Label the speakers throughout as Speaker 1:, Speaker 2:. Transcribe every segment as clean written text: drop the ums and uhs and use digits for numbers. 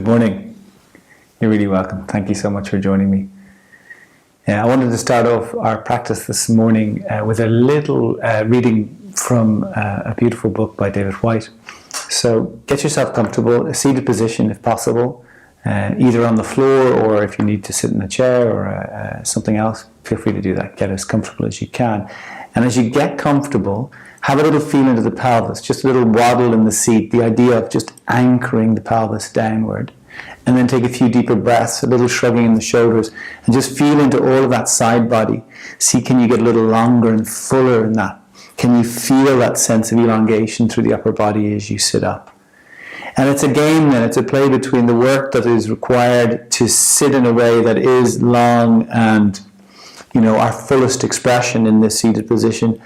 Speaker 1: Good morning. You're really welcome. Thank you so much for joining me. I wanted to start off our practice this morning with a little reading from a beautiful book by David White. So get yourself comfortable, a seated position if possible, either on the floor or if you need to sit in a chair or something else, feel free to do that. Get as comfortable as you can. And as you get comfortable, have a little feel into the pelvis, just a little waddle in the seat, the idea of just anchoring the pelvis downward. And then take a few deeper breaths, a little shrugging in the shoulders, and just feel into all of that side body. See, can you get a little longer and fuller in that? Can you feel that sense of elongation through the upper body as you sit up? And it's a game then, it's a play between the work that is required to sit in a way that is long and, our fullest expression in this seated position.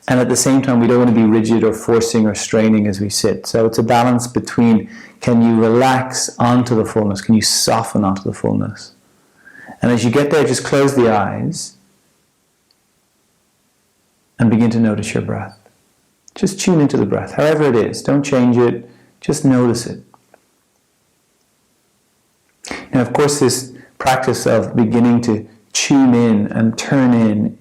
Speaker 1: And at the same time, we don't want to be rigid or forcing or straining as we sit. So it's a balance between, can you relax onto the fullness? Can you soften onto the fullness? And as you get there, just close the eyes and begin to notice your breath. Just tune into the breath, however it is. Don't change it. Just notice it. Now, of course, this practice of beginning to tune in and turn in,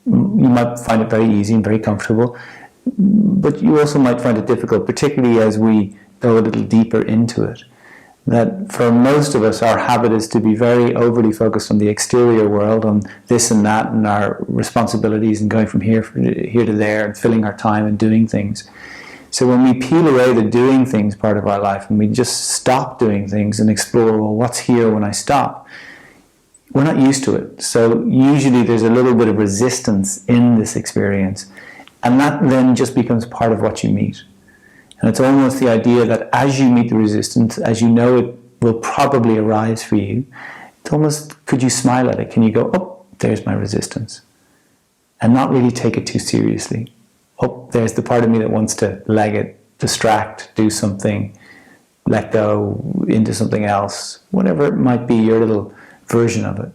Speaker 1: you might find it very easy and very comfortable, but you also might find it difficult, particularly as we go a little deeper into it. That for most of us, our habit is to be very overly focused on the exterior world, on this and that, and our responsibilities, and going from here to there, and filling our time and doing things. So when we peel away the doing things part of our life, and we just stop doing things and explore, well, what's here when I stop? We're not used to it. So usually there's a little bit of resistance in this experience. And that then just becomes part of what you meet. And it's almost the idea that as you meet the resistance, as you know it will probably arise for you, it's almost, could you smile at it? Can you go, oh, there's my resistance? And not really take it too seriously. Oh, there's the part of me that wants to leg it, distract, do something, let go into something else, whatever it might be, your little version of it.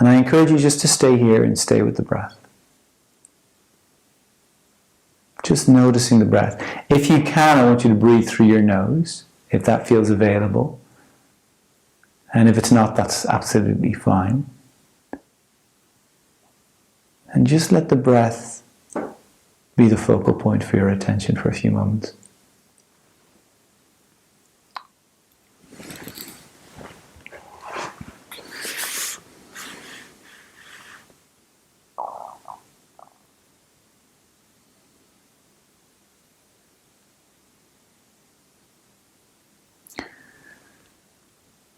Speaker 1: And I encourage you just to stay here and stay with the breath. Just noticing the breath. If you can, I want you to breathe through your nose, if that feels available. And if it's not, that's absolutely fine. And just let the breath be the focal point for your attention for a few moments.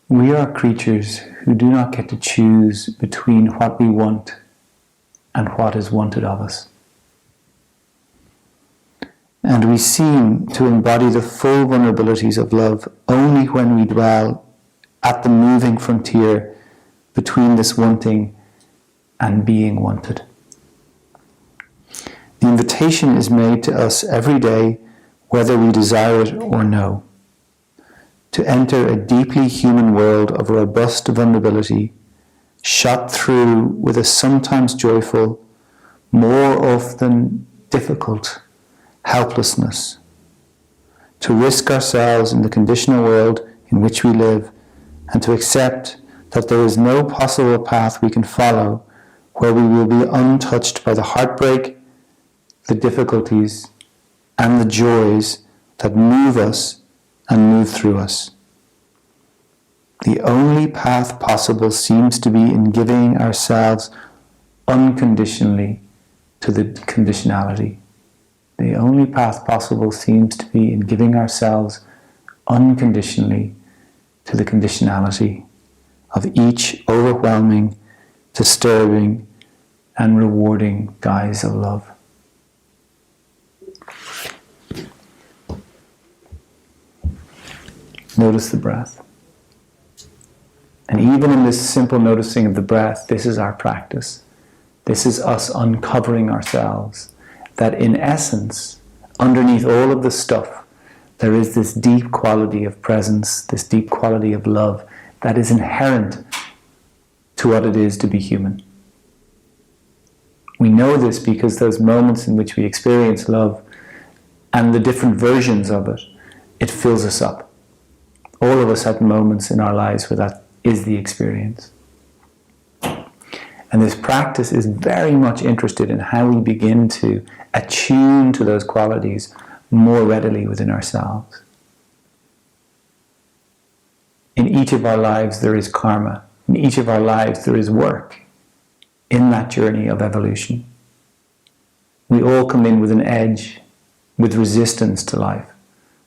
Speaker 1: We are creatures who do not get to choose between what we want and what is wanted of us. And we seem to embody the full vulnerabilities of love only when we dwell at the moving frontier between this wanting and being wanted. The invitation is made to us every day, whether we desire it or no, to enter a deeply human world of robust vulnerability, shot through with a sometimes joyful, more often difficult helplessness, to risk ourselves in the conditional world in which we live, and to accept that there is no possible path we can follow where we will be untouched by the heartbreak, the difficulties, and the joys that move us and move through us. The only path possible seems to be in giving ourselves unconditionally to the conditionality. The only path possible seems to be in giving ourselves unconditionally to the conditionality of each overwhelming, disturbing, and rewarding guise of love. Notice the breath. And even in this simple noticing of the breath, this is our practice. This is us uncovering ourselves. That in essence, underneath all of the stuff, there is this deep quality of presence, this deep quality of love that is inherent to what it is to be human. We know this because those moments in which we experience love and the different versions of it, it fills us up. All of us have moments in our lives where that is the experience. And this practice is very much interested in how we begin to attune to those qualities more readily within ourselves. In each of our lives there is karma. In each of our lives there is work in that journey of evolution. We all come in with an edge, with resistance to life,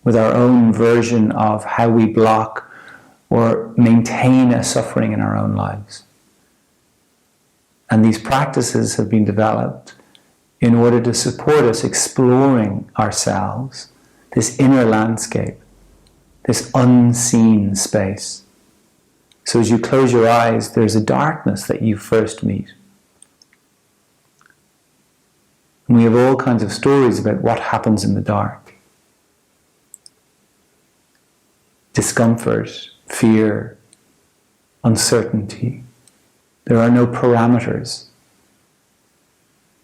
Speaker 1: with our own version of how we block or maintain a suffering in our own lives. And these practices have been developed in order to support us exploring ourselves, this inner landscape, this unseen space. So as you close your eyes, there's a darkness that you first meet. And we have all kinds of stories about what happens in the dark. Discomfort, fear, uncertainty. There are no parameters.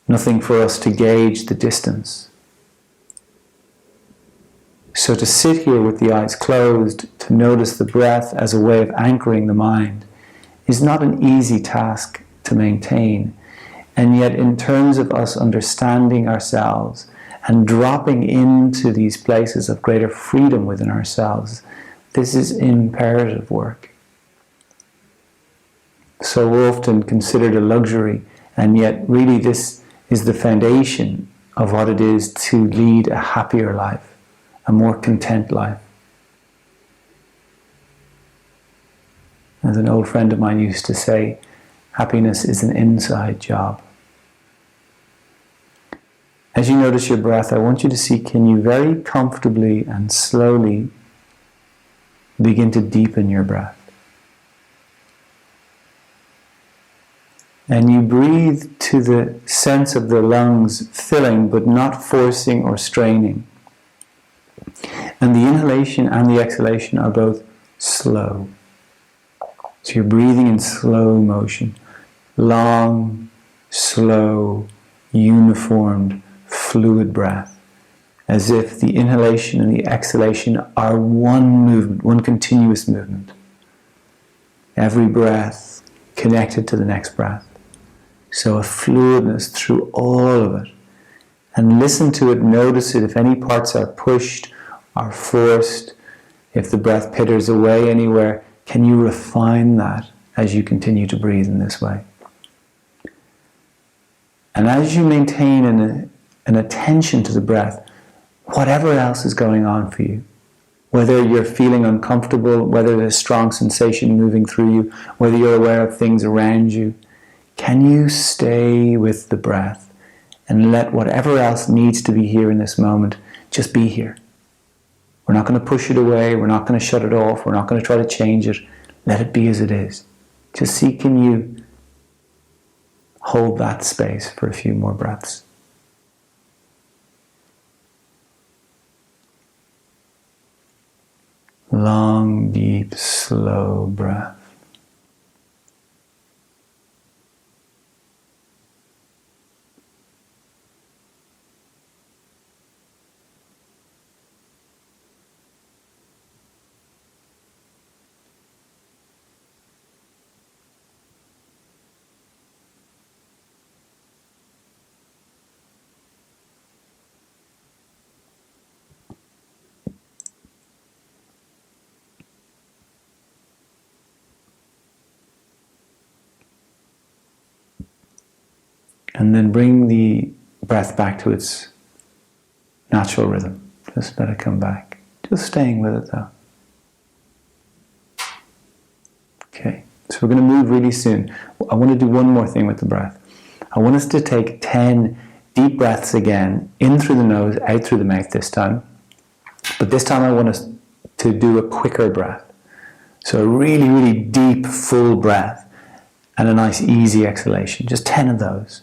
Speaker 1: Nothing for us to gauge the distance. So to sit here with the eyes closed, to notice the breath as a way of anchoring the mind, is not an easy task to maintain. And yet in terms of us understanding ourselves and dropping into these places of greater freedom within ourselves, this is imperative work. So often considered a luxury, and yet really this is the foundation of what it is to lead a happier life, a more content life. As an old friend of mine used to say, happiness is an inside job. As you notice your breath, I want you to see, can you very comfortably and slowly begin to deepen your breath. And you breathe to the sense of the lungs filling, but not forcing or straining. And the inhalation and the exhalation are both slow. So you're breathing in slow motion. Long, slow, uniformed, fluid breath. As if the inhalation and the exhalation are one movement, one continuous movement. Every breath connected to the next breath. So a fluidness through all of it. And listen to it, notice it. If any parts are pushed, are forced, if the breath pitters away anywhere, can you refine that as you continue to breathe in this way? And as you maintain an attention to the breath, whatever else is going on for you, whether you're feeling uncomfortable, whether there's strong sensation moving through you, whether you're aware of things around you, can you stay with the breath and let whatever else needs to be here in this moment just be here? We're not going to push it away. We're not going to shut it off. We're not going to try to change it. Let it be as it is. Just see, can you hold that space for a few more breaths? Long, deep, slow breath. And then bring the breath back to its natural rhythm. Just let it come back. Just staying with it though. Okay, so we're going to move really soon. I want to do one more thing with the breath. I want us to take 10 deep breaths again, in through the nose, out through the mouth this time. But this time I want us to do a quicker breath. So a really, really deep, full breath and a nice, easy exhalation. Just 10 of those.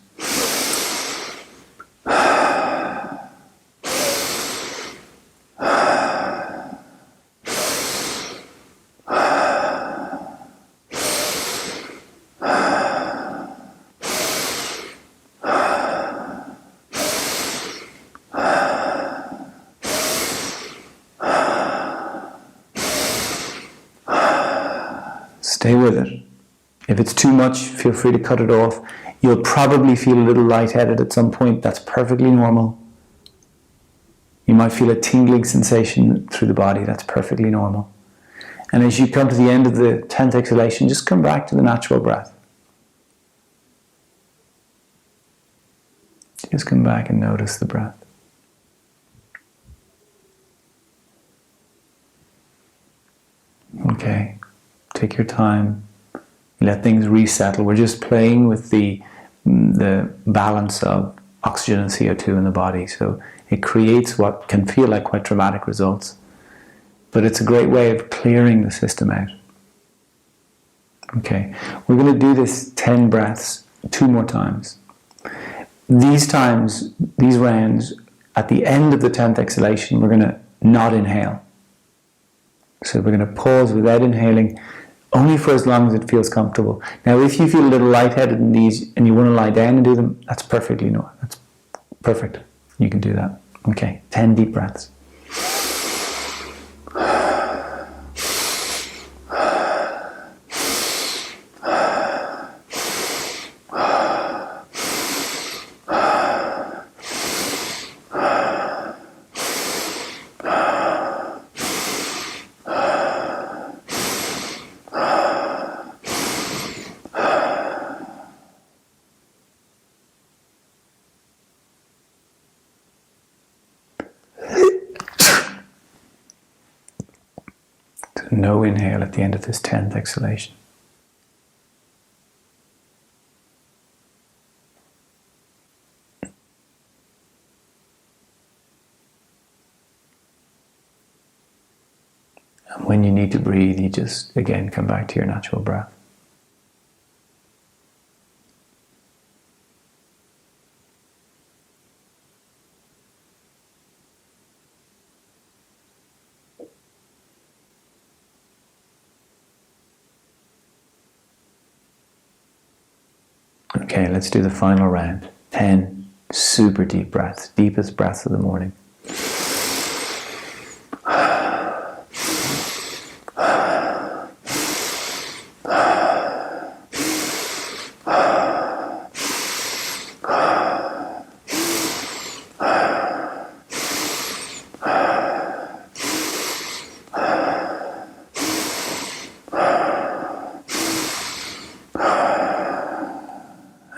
Speaker 1: Stay with it. If it's too much, feel free to cut it off. You'll probably feel a little lightheaded at some point. That's perfectly normal. You might feel a tingling sensation through the body. That's perfectly normal. And as you come to the end of the 10th exhalation, just come back to the natural breath. Just come back and notice the breath. Okay, take your time. Let things resettle. We're just playing with the balance of oxygen and CO2 in the body. So it creates what can feel like quite dramatic results. But it's a great way of clearing the system out. Okay, we're going to do this 10 breaths 2 more times. These times, these rounds, at the end of the 10th exhalation, we're going to not inhale. So we're going to pause without inhaling, only for as long as it feels comfortable. Now, if you feel a little lightheaded in these and you want to lie down and do them, that's perfectly normal. That's perfect. You can do that. Okay, 10 deep breaths. No inhale at the end of this 10th exhalation. And when you need to breathe, you just again come back to your natural breath. Okay, let's do the final round. 10 super deep breaths, deepest breaths of the morning.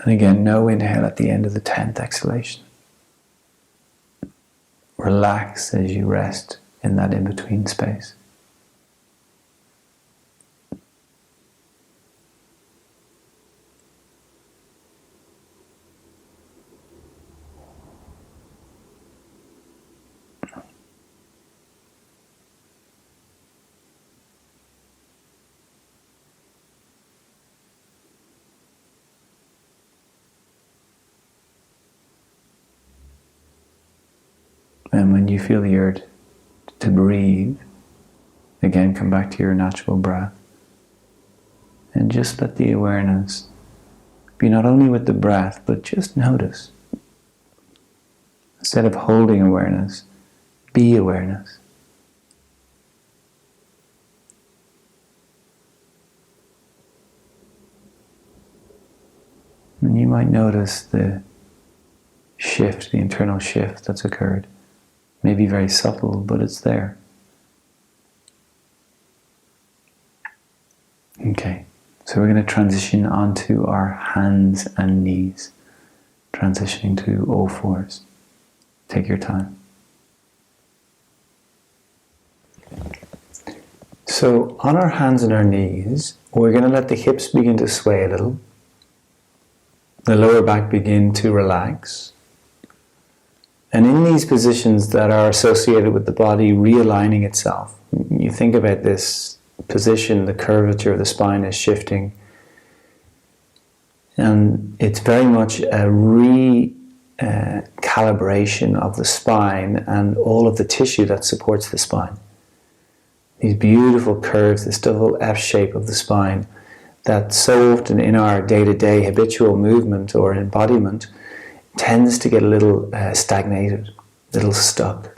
Speaker 1: And again, no inhale at the end of the 10th exhalation. Relax as you rest in that in-between space. And when you feel the urge to breathe, again come back to your natural breath. And just let the awareness be not only with the breath, but just notice. Instead of holding awareness, be awareness. And you might notice the shift, the internal shift that's occurred. Maybe very subtle, but it's there. Okay, so we're going to transition onto our hands and knees. Transitioning to all fours. Take your time. So on our hands and our knees, we're going to let the hips begin to sway a little. The lower back begin to relax. And in these positions that are associated with the body realigning itself, you think about this position, the curvature of the spine is shifting. And it's very much a recalibration of the spine and all of the tissue that supports the spine. These beautiful curves, this double F shape of the spine that so often in our day-to-day habitual movement or embodiment tends to get a little stagnated, a little stuck.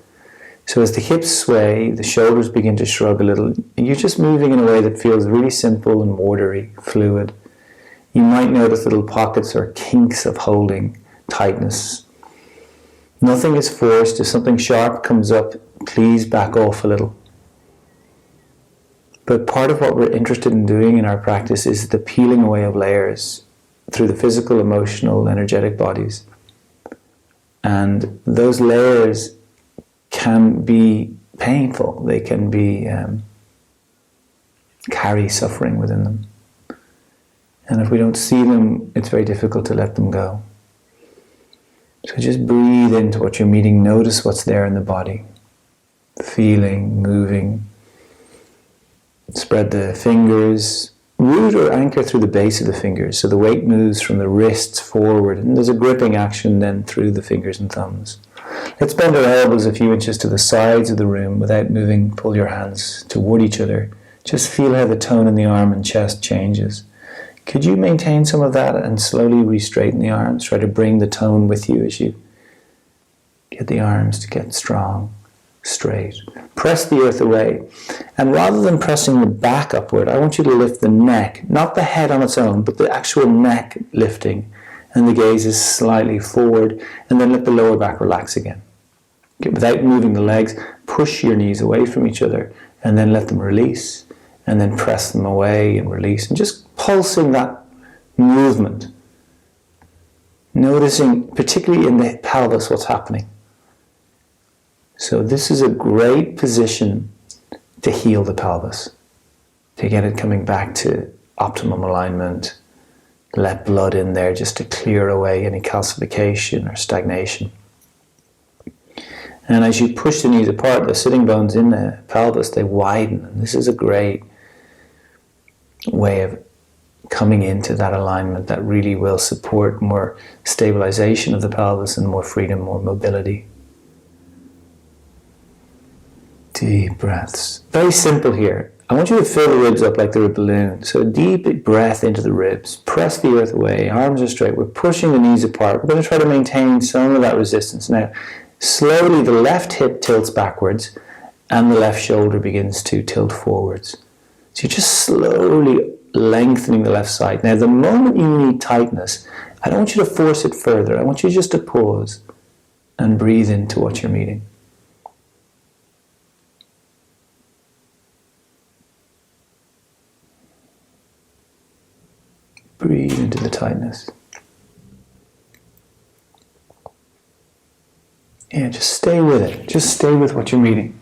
Speaker 1: So as the hips sway, the shoulders begin to shrug a little, and you're just moving in a way that feels really simple and watery, fluid. You might notice little pockets or kinks of holding, tightness. Nothing is forced. If something sharp comes up, please back off a little. But part of what we're interested in doing in our practice is the peeling away of layers through the physical, emotional, energetic bodies. And those layers can be painful. They can be carry suffering within them. And if we don't see them, it's very difficult to let them go. So just breathe into what you're meeting. Notice what's there in the body. Feeling, moving. Spread the fingers. Root or anchor through the base of the fingers. So the weight moves from the wrists forward. And there's a gripping action then through the fingers and thumbs. Let's bend our elbows a few inches to the sides of the room without moving. Pull your hands toward each other. Just feel how the tone in the arm and chest changes. Could you maintain some of that and slowly re-straighten the arms? Try to bring the tone with you as you get the arms to get strong, straight. Press the earth away. And rather than pressing the back upward, I want you to lift the neck, not the head on its own, but the actual neck lifting. And the gaze is slightly forward, and then let the lower back relax again. Okay, without moving the legs, push your knees away from each other, and then let them release, and then press them away and release, and just pulsing that movement. Noticing, particularly in the pelvis, what's happening. So this is a great position to heal the pelvis, to get it coming back to optimum alignment. Let blood in there just to clear away any calcification or stagnation. And as you push the knees apart, the sitting bones in the pelvis, they widen. And this is a great way of coming into that alignment that really will support more stabilization of the pelvis and more freedom, more mobility. Deep breaths. Very simple here. I want you to fill the ribs up like they're a balloon. So a deep breath into the ribs. Press the earth away. Arms are straight. We're pushing the knees apart. We're going to try to maintain some of that resistance. Now, slowly the left hip tilts backwards and the left shoulder begins to tilt forwards. So you're just slowly lengthening the left side. Now, the moment you need tightness, I don't want you to force it further. I want you just to pause and breathe into what you're meeting. Breathe into the tightness. Yeah, just stay with it. Just stay with what you're meeting.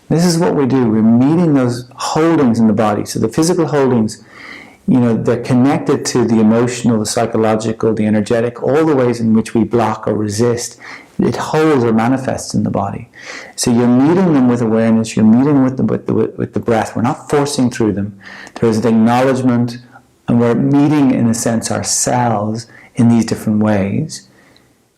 Speaker 1: This is what we do. We're meeting those holdings in the body. So the physical holdings, they're connected to the emotional, the psychological, the energetic, all the ways in which we block or resist. It holds or manifests in the body. So you're meeting them with awareness. You're meeting with the breath. We're not forcing through them. There is an acknowledgement. And we're meeting, in a sense, ourselves in these different ways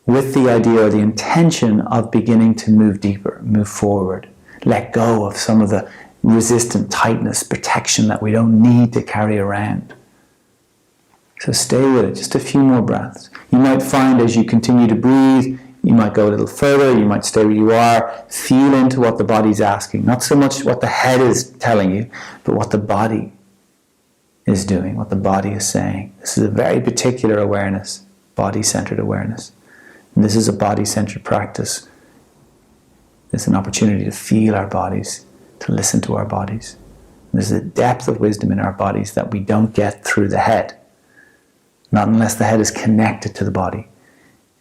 Speaker 1: with the idea or the intention of beginning to move deeper, move forward, let go of some of the resistant tightness, protection that we don't need to carry around. So stay with it, just a few more breaths. You might find as you continue to breathe, you might go a little further, you might stay where you are, feel into what the body's asking. Not so much what the head is telling you, but what the body is doing, what the body is saying. This is a very particular awareness, body-centered awareness. And this is a body-centered practice. It's an opportunity to feel our bodies, to listen to our bodies. And there's a depth of wisdom in our bodies that we don't get through the head, not unless the head is connected to the body.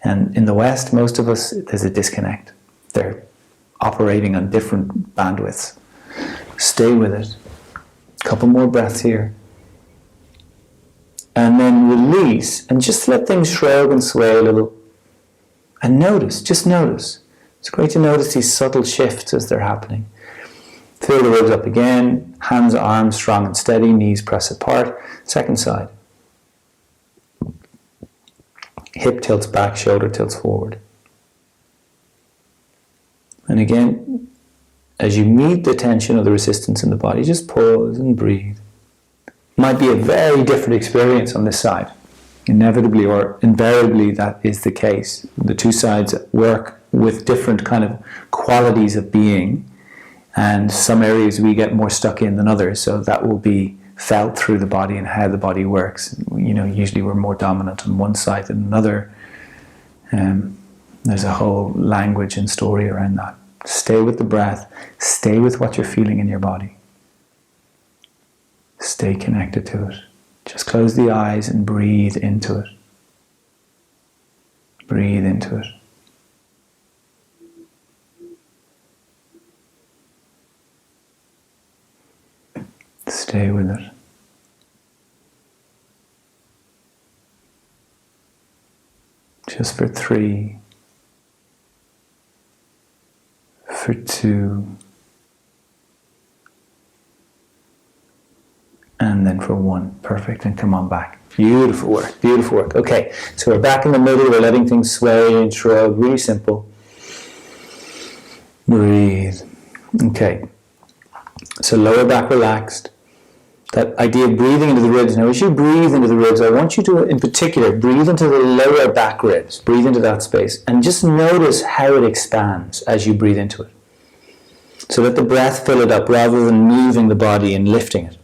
Speaker 1: And in the West, most of us, there's a disconnect. They're operating on different bandwidths. Stay with it. A couple more breaths here. And then release, and just let things shrug and sway a little. And notice, just notice. It's great to notice these subtle shifts as they're happening. Fill the ribs up again, hands, arms strong and steady, knees press apart. Second side. Hip tilts back, shoulder tilts forward. And again, as you meet the tension or the resistance in the body, just pause and breathe. Might be a very different experience on this side. Inevitably or invariably, that is the case. The two sides work with different kind of qualities of being, and some areas we get more stuck in than others, so that will be felt through the body and how the body works. Usually we're more dominant on one side than another. There's a whole language and story around that. Stay with the breath. Stay with what you're feeling in your body. Stay connected to it. Just close the eyes and breathe into it. Breathe into it. Stay with it. Just for 3, for 2, and then for 1. Perfect, and come on back. Beautiful work, beautiful work. Okay, so we're back in the middle, we're letting things sway and shrug, really simple. Breathe. Okay, so lower back relaxed. That idea of breathing into the ribs. Now, as you breathe into the ribs, I want you to, in particular, breathe into the lower back ribs. Breathe into that space. And just notice how it expands as you breathe into it. So let the breath fill it up rather than moving the body and lifting it.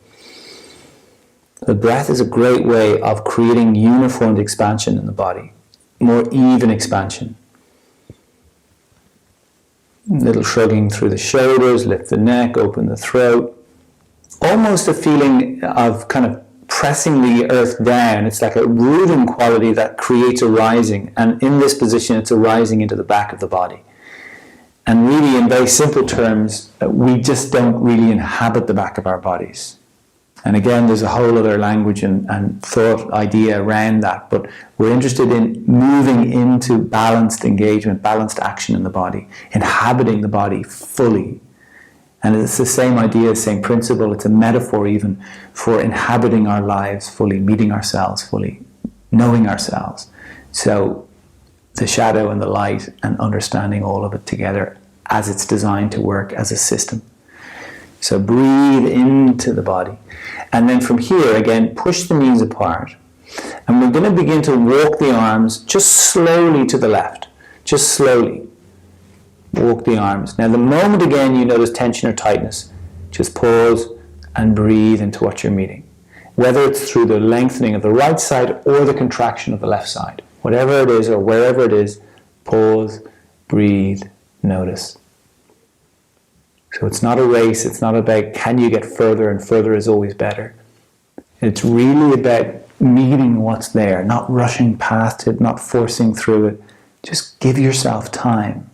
Speaker 1: The breath is a great way of creating uniformed expansion in the body. More even expansion. Little shrugging through the shoulders, lift the neck, open the throat. Almost a feeling of kind of pressing the earth down. It's like a rooting quality that creates a rising. And in this position, it's a rising into the back of the body. And really, in very simple terms, we just don't really inhabit the back of our bodies. And again, there's a whole other language and thought idea around that. But we're interested in moving into balanced engagement, balanced action in the body, inhabiting the body fully. And it's the same idea, same principle. It's a metaphor even for inhabiting our lives fully, meeting ourselves fully, knowing ourselves. So the shadow and the light and understanding all of it together as it's designed to work as a system. So breathe into the body. And then from here, again, push the knees apart. And we're going to begin to walk the arms just slowly to the left. Just slowly. Walk the arms. Now the moment again you notice tension or tightness, just pause and breathe into what you're meeting. Whether it's through the lengthening of the right side or the contraction of the left side. Whatever it is or wherever it is, pause, breathe, notice. So it's not a race, it's not about can you get further, and further is always better. It's really about meeting what's there, not rushing past it, not forcing through it. Just give yourself time.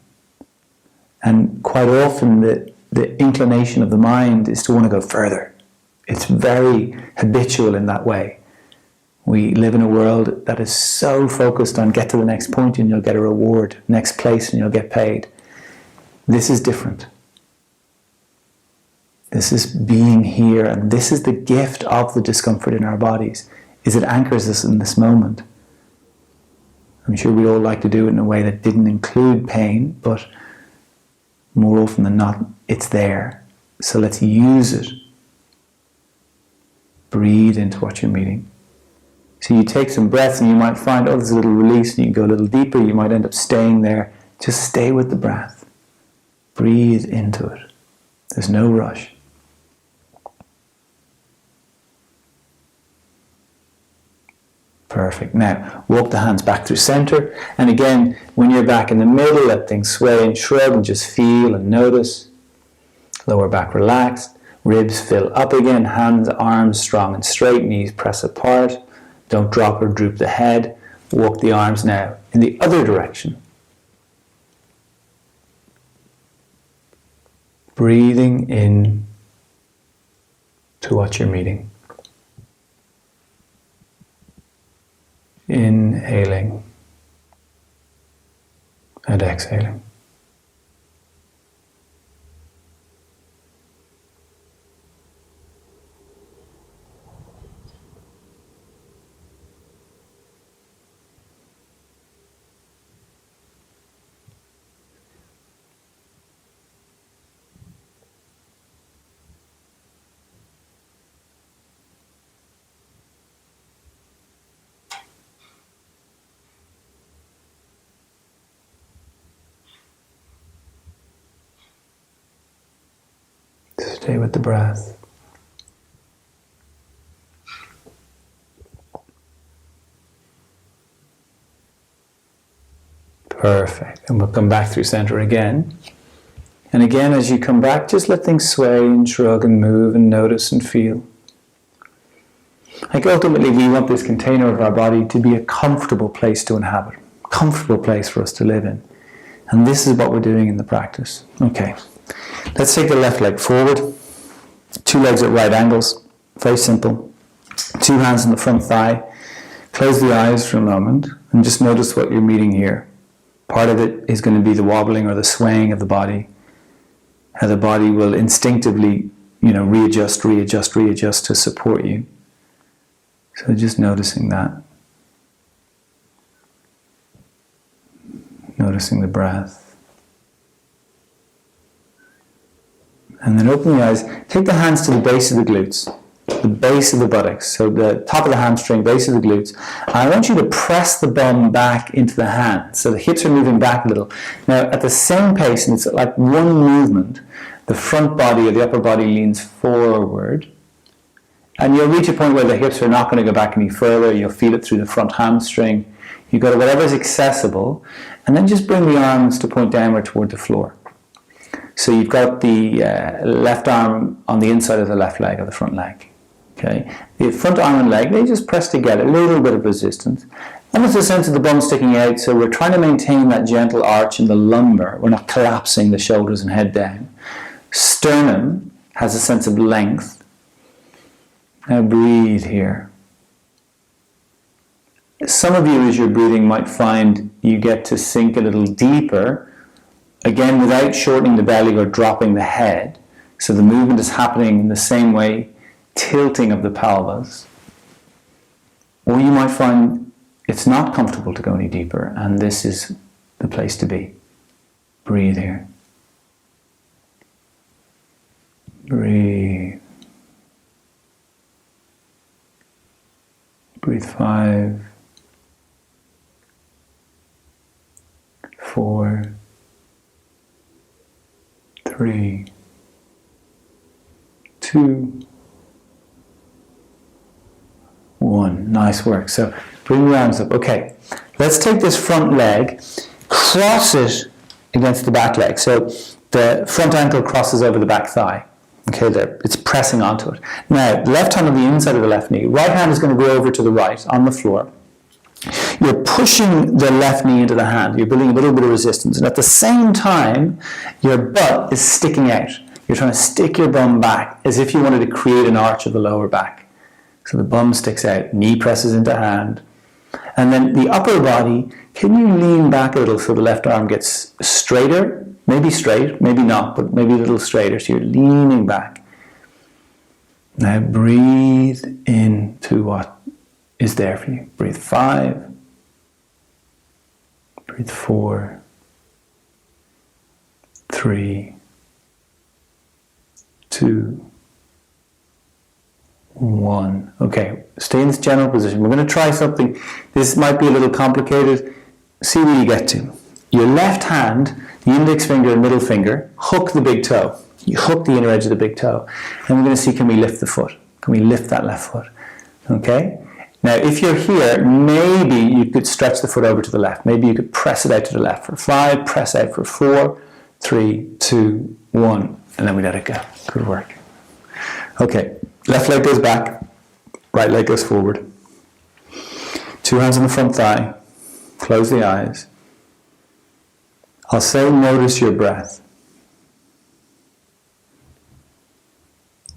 Speaker 1: And quite often the inclination of the mind is to want to go further. It's very habitual in that way. We live in a world that is so focused on get to the next point and you'll get a reward, next place and you'll get paid. This is different. This is being here, and this is the gift of the discomfort in our bodies, is it anchors us in this moment. I'm sure we all like to do it in a way that didn't include pain, but more often than not, it's there. So let's use it. Breathe into what you're meeting. So you take some breaths and you might find, oh, there's a little release, and you can go a little deeper. You might end up staying there. Just stay with the breath. Breathe into it. There's no rush. Perfect. Now, walk the hands back through center. And again, when you're back in the middle, let things sway and shrug and just feel and notice. Lower back relaxed. Ribs fill up again. Hands, arms strong and straight. Knees press apart. Don't drop or droop the head. Walk the arms now in the other direction. Breathing in to what you're meeting. Inhaling and exhaling. Stay with the breath. Perfect. And we'll come back through center again. And again, as you come back, just let things sway and shrug and move and notice and feel. Like ultimately, we want this container of our body to be a comfortable place to inhabit, a comfortable place for us to live in. And this is what we're doing in the practice. Okay. Let's take the left leg forward. 2 legs at right angles. Very simple. 2 hands on the front thigh. Close the eyes for a moment and just notice what you're meeting here. Part of it is going to be the wobbling or the swaying of the body. How the body will instinctively, readjust to support you. So just noticing that. Noticing the breath. And then open the eyes. Take the hands to the base of the glutes. The base of the buttocks, so the top of the hamstring, base of the glutes. And I want you to press the bum back into the hand, so the hips are moving back a little. Now, at the same pace, and it's like one movement, the front body or the upper body leans forward, and you'll reach a point where the hips are not going to go back any further. You'll feel it through the front hamstring. You go to whatever's accessible, and then just bring the arms to point downward toward the floor. So you've got the left arm on the inside of the left leg or the front leg. Okay, the front arm and leg, they just press together, a little bit of resistance. And there's a sense of the bum sticking out, so we're trying to maintain that gentle arch in the lumbar. We're not collapsing the shoulders and head down. Sternum has a sense of length. Now breathe here. Some of you, as you're breathing, might find you get to sink a little deeper, again without shortening the belly or dropping the head. So the movement is happening in the same way, tilting of the pelvis. Or you might find it's not comfortable to go any deeper, and this is the place to be. Breathe here. Breathe. Breathe 5, 4, 3, 2, 1. Nice work. So bring the arms up. Okay, let's take this front leg, cross it against the back leg. So the front ankle crosses over the back thigh. Okay, there, it's pressing onto it. Now, left hand on the inside of the left knee. Right hand is going to go over to the right on the floor. You're pushing the left knee into the hand. You're building a little bit of resistance. And at the same time, your butt is sticking out. You're trying to stick your bum back as if you wanted to create an arch of the lower back. So the bum sticks out, knee presses into hand. And then the upper body, can you lean back a little so the left arm gets straighter? Maybe straight, maybe not, but maybe a little straighter. So you're leaning back. Now breathe into what is there for you. Breathe 5. Breathe 4. 3. 2. 1. Okay, stay in this general position. We're going to try something. This might be a little complicated. See where you get to. Your left hand, the index finger and middle finger, hook the big toe. You hook the inner edge of the big toe. And we're going to see, can we lift the foot? Can we lift that left foot? Okay? Now, if you're here, maybe you could stretch the foot over to the left. Maybe you could press it out to the left for 5, press out for 4, 3, 2, 1, and then we let it go. Good work. Okay, left leg goes back, right leg goes forward. 2 hands on the front thigh. Close the eyes. I'll say notice your breath.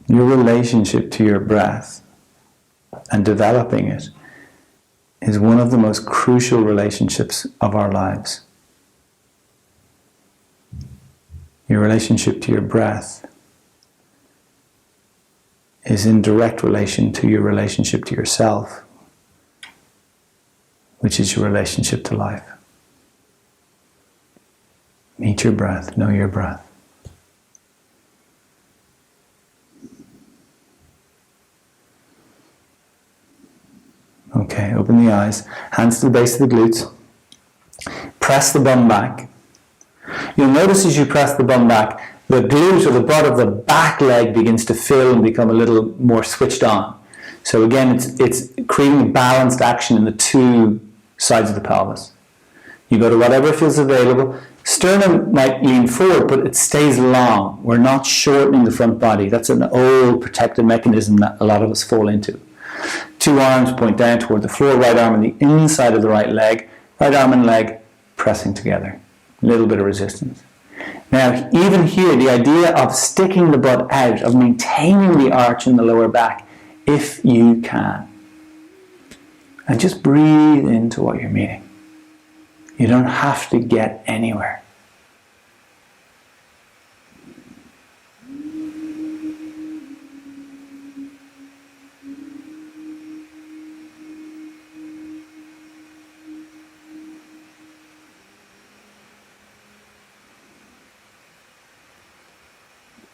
Speaker 1: Your relationship to your breath and developing it is one of the most crucial relationships of our lives. Your relationship to your breath is in direct relation to your relationship to yourself, which is your relationship to life. Meet your breath, know your breath. Okay, open the eyes, hands to the base of the glutes. Press the bum back. You'll notice as you press the bum back, the glute or the butt of the back leg begins to fill and become a little more switched on. So again, it's creating a balanced action in the two sides of the pelvis. You go to whatever feels available. Sternum might lean forward, but it stays long. We're not shortening the front body. That's an old protective mechanism that a lot of us fall into. Two arms point down toward the floor, right arm on the inside of the right leg, right arm and leg pressing together. A little bit of resistance. Now, even here, the idea of sticking the butt out, of maintaining the arch in the lower back, if you can. And just breathe into what you're meeting. You don't have to get anywhere.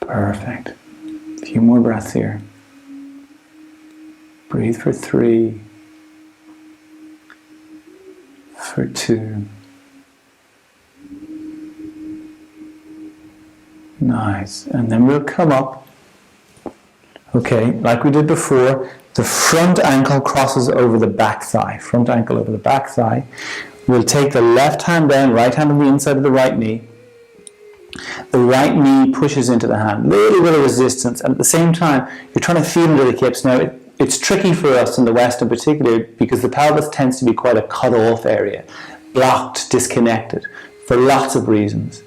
Speaker 1: Perfect. A few more breaths here. Breathe for 3, for 2. Nice. And then we'll come up. Okay, like we did before, the front ankle crosses over the back thigh. Front ankle over the back thigh. We'll take the left hand down, right hand on the inside of the right knee. The right knee pushes into the hand. Little bit of resistance. And at the same time, you're trying to feel into the hips. Now, it's tricky for us in the West in particular because the pelvis tends to be quite a cut-off area. Blocked, disconnected, for lots of reasons.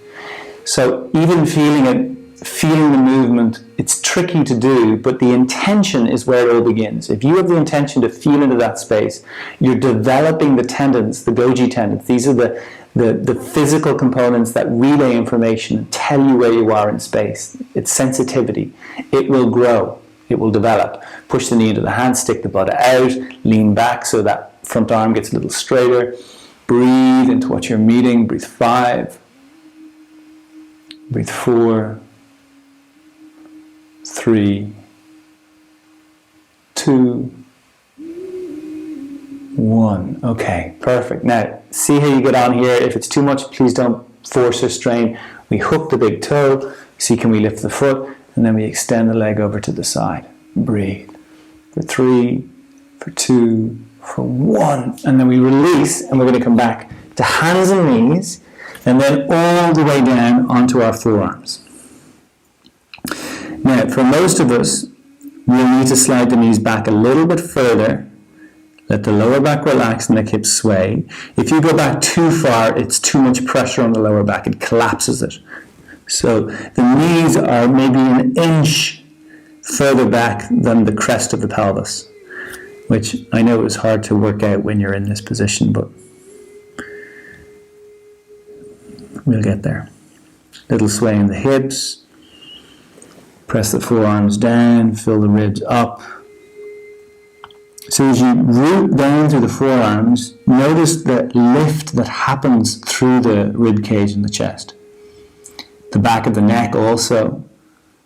Speaker 1: So even feeling the movement, it's tricky to do, but the intention is where it all begins. If you have the intention to feel into that space, you're developing the tendons, the Golgi tendons. These are the physical components that relay information and tell you where you are in space. It's sensitivity. It will grow. It will develop. Push the knee into the hand, stick the butt out, lean back so that front arm gets a little straighter. Breathe into what you're meeting. Breathe 5. Breathe 4. 3. 2. 1. Okay, perfect. Now, see how you get on here. If it's too much, please don't force or strain. We hook the big toe. See, can we lift the foot? And then we extend the leg over to the side. Breathe. For 3, for 2, for 1. And then we release, and we're going to come back to hands and knees, and then all the way down onto our forearms. Now, for most of us, we'll need to slide the knees back a little bit further. Let the lower back relax and the hips sway. If you go back too far, it's too much pressure on the lower back. It collapses it. So the knees are maybe an inch further back than the crest of the pelvis, which I know is hard to work out when you're in this position, but we'll get there. Little sway in the hips. Press the forearms down, fill the ribs up. So as you root down through the forearms, notice the lift that happens through the rib cage and the chest. The back of the neck also.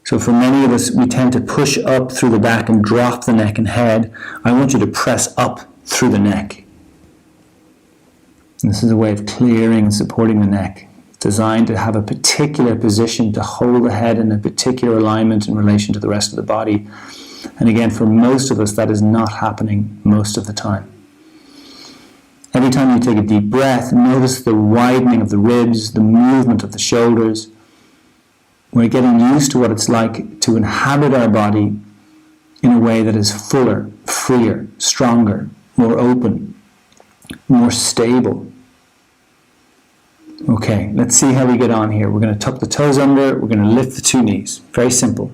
Speaker 1: So for many of us, we tend to push up through the back and drop the neck and head. I want you to press up through the neck. And this is a way of clearing and supporting the neck. It's designed to have a particular position to hold the head in a particular alignment in relation to the rest of the body. And again, for most of us, that is not happening most of the time. Every time you take a deep breath, notice the widening of the ribs, the movement of the shoulders. We're getting used to what it's like to inhabit our body in a way that is fuller, freer, stronger, more open, more stable. Okay, let's see how we get on here. We're going to tuck the toes under. We're going to lift the two knees. Very simple.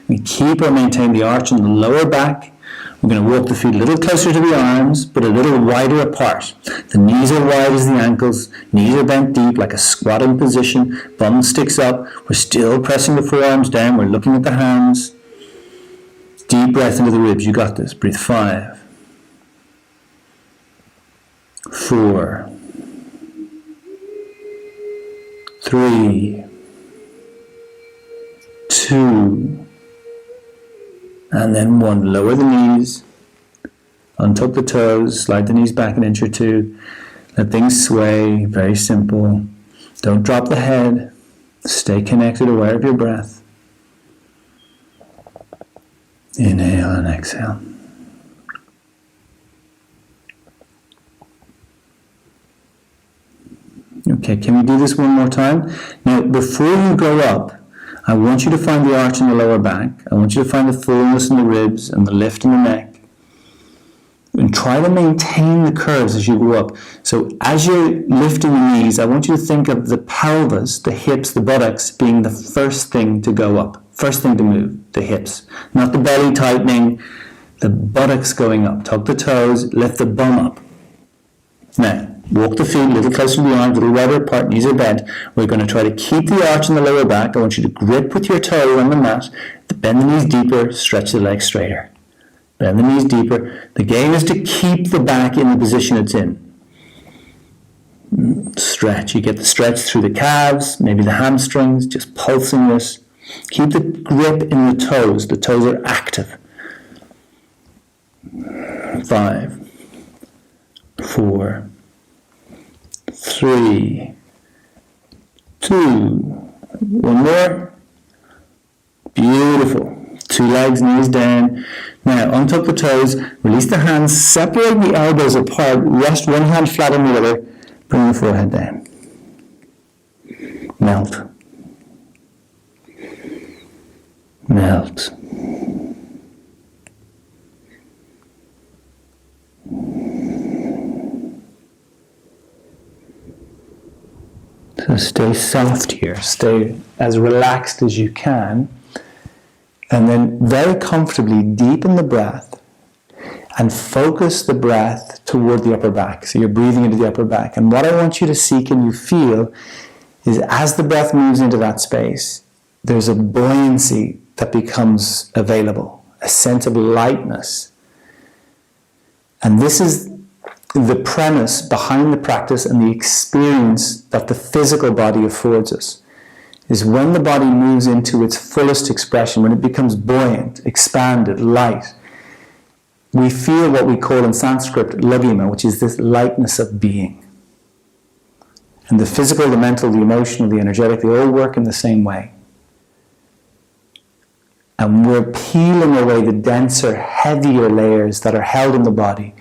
Speaker 1: We keep or maintain the arch in the lower back. We're going to walk the feet a little closer to the arms, but a little wider apart. The knees are wide as the ankles. Knees are bent deep like a squatting position. Bum sticks up. We're still pressing the forearms down. We're looking at the hands. Deep breath into the ribs. You got this. Breathe 5. 4. 3. 2. And then 1. Lower the knees. Untuck the toes. Slide the knees back an inch or 2. Let things sway. Very simple. Don't drop the head. Stay connected, aware of your breath. Inhale and exhale. Okay, can we do this one more time? Now, before you go up, I want you to find the arch in the lower back. I want you to find the fullness in the ribs and the lift in the neck. And try to maintain the curves as you go up. So as you're lifting the knees, I want you to think of the pelvis, the hips, the buttocks being the first thing to go up. First thing to move, the hips. Not the belly tightening, the buttocks going up. Tuck the toes, lift the bum up. Now, walk the feet a little closer to the arms, a little wider apart, knees are bent. We're going to try to keep the arch in the lower back. I want you to grip with your toe on the mat, bend the knees deeper, stretch the legs straighter. Bend the knees deeper. The game is to keep the back in the position it's in. Stretch. You get the stretch through the calves, maybe the hamstrings, just pulsing this. Keep the grip in the toes. The toes are active. 5, 4, 3, 2, one more. Beautiful. 2 legs, knees down. Now, untuck the toes, release the hands, separate the elbows apart, rest one hand flat on the other, bring the forehead down. Melt. Melt. So stay soft here, stay as relaxed as you can. And then very comfortably deepen the breath and focus the breath toward the upper back. So you're breathing into the upper back. And what I want you to seek and you feel is as the breath moves into that space, there's a buoyancy that becomes available, a sense of lightness. And this is the premise behind the practice and the experience that the physical body affords us. Is when the body moves into its fullest expression, when it becomes buoyant, expanded, light, we feel what we call in Sanskrit laghima, which is this lightness of being. And the physical, the mental, the emotional, the energetic, they all work in the same way. And we're peeling away the denser, heavier layers that are held in the body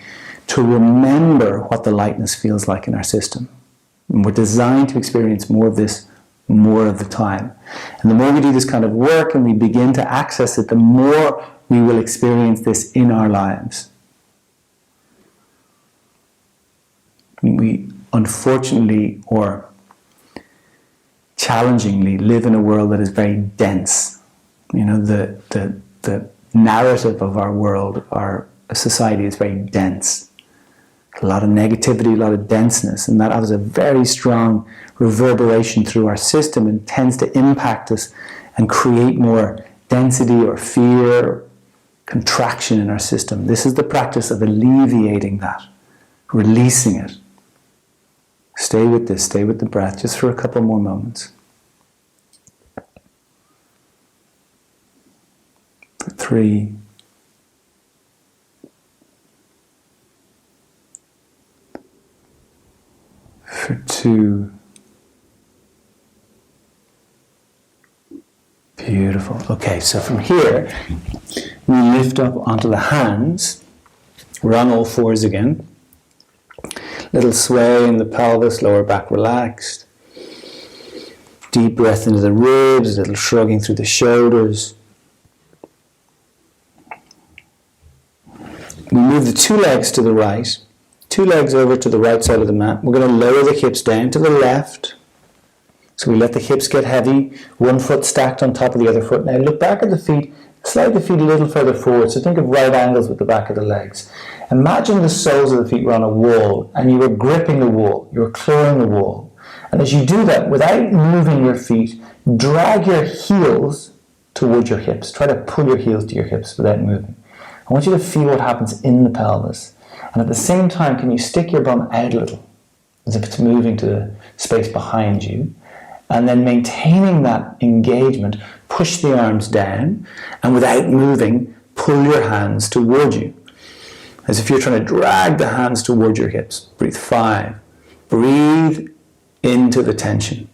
Speaker 1: to remember what the lightness feels like in our system. And we're designed to experience more of this more of the time. And the more we do this kind of work and we begin to access it, the more we will experience this in our lives. We unfortunately or challengingly live in a world that is very dense. You know, the narrative of our world, our society is very dense. A lot of negativity, a lot of denseness, and that has a very strong reverberation through our system and tends to impact us and create more density or fear, or contraction in our system. This is the practice of alleviating that, releasing it. Stay with this, stay with the breath just for a couple more moments. For 3, 2, beautiful. Okay, so from here, we lift up onto the hands. We're on all fours again. Little sway in the pelvis, lower back relaxed. Deep breath into the ribs, a little shrugging through the shoulders. We move the 2 legs to the right. 2 legs over to the right side of the mat. We're going to lower the hips down to the left. So we let the hips get heavy. 1 foot stacked on top of the other foot. Now look back at the feet. Slide the feet a little further forward. So think of right angles with the back of the legs. Imagine the soles of the feet were on a wall and you were gripping the wall. You were clawing the wall. And as you do that, without moving your feet, drag your heels towards your hips. Try to pull your heels to your hips without moving. I want you to feel what happens in the pelvis. And at the same time, can you stick your bum out a little, as if it's moving to the space behind you. And then maintaining that engagement, push the arms down, and without moving, pull your hands towards you. As if you're trying to drag the hands towards your hips. Breathe 5. Breathe into the tension.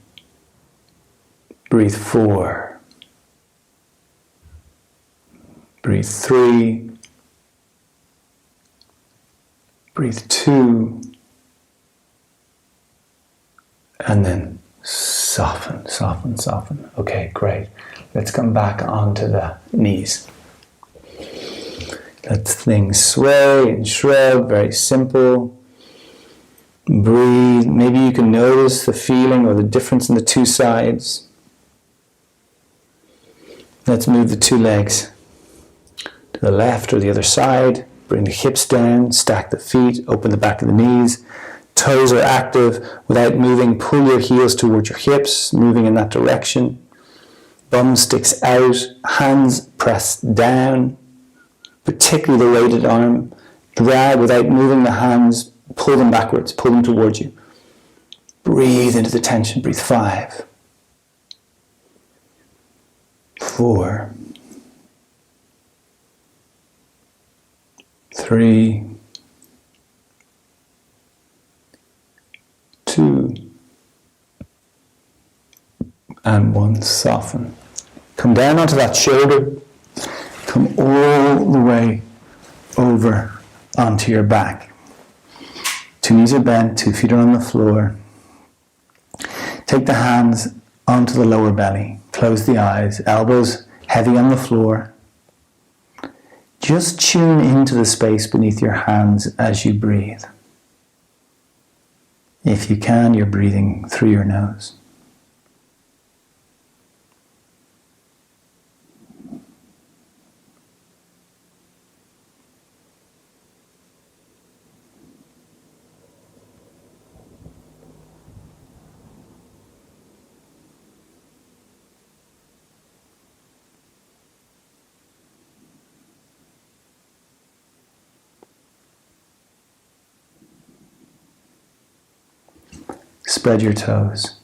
Speaker 1: Breathe 4. Breathe 3. Breathe 2. And then soften, soften, soften. Okay, great. Let's come back onto the knees. Let things sway and shrug, very simple. Breathe. Maybe you can notice the feeling or the difference in the two sides. Let's move the two legs to the left or the other side. Bring the hips down, stack the feet, open the back of the knees. Toes are active. Without moving, pull your heels towards your hips, moving in that direction. Bum sticks out, hands press down, particularly the weighted arm. Drag without moving the hands, pull them backwards, pull them towards you. Breathe into the tension. Breathe 5. 4. 3. 2. And 1. Soften. Come down onto that shoulder. Come all the way over onto your back. 2 knees are bent, 2 feet are on the floor. Take the hands onto the lower belly. Close the eyes, elbows heavy on the floor. Just tune into the space beneath your hands as you breathe. If you can, you're breathing through your nose. Spread your toes.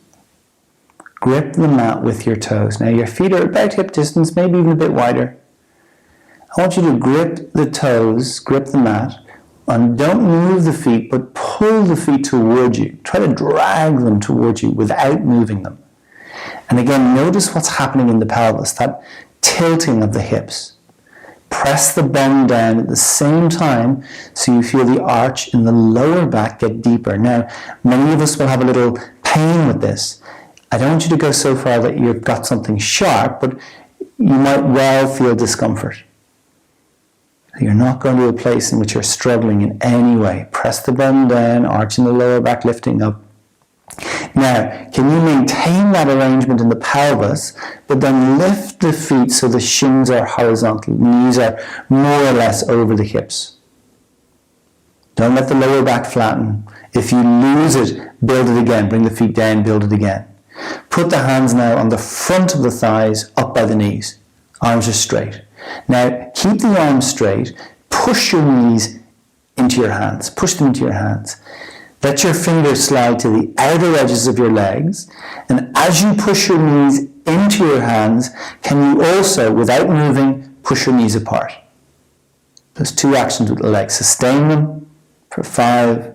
Speaker 1: Grip the mat with your toes. Now your feet are about hip distance, maybe even a bit wider. I want you to grip the toes, grip the mat, and don't move the feet, but pull the feet towards you. Try to drag them towards you without moving them. And again, notice what's happening in the pelvis, that tilting of the hips. Press the bum down at the same time so you feel the arch in the lower back get deeper. Now, many of us will have a little pain with this. I don't want you to go so far that you've got something sharp, but you might well feel discomfort. You're not going to a place in which you're struggling in any way. Press the bum down, arch in the lower back, lifting up. Now, can you maintain that arrangement in the pelvis, but then lift the feet so the shins are horizontal, knees are more or less over the hips. Don't let the lower back flatten. If you lose it, build it again. Bring the feet down, build it again. Put the hands now on the front of the thighs, up by the knees. Arms are straight. Now, keep the arms straight. Push your knees into your hands. Push them into your hands. Let your fingers slide to the outer edges of your legs, and as you push your knees into your hands, can you also, without moving, push your knees apart? Those 2 actions with the legs. Sustain them for 5,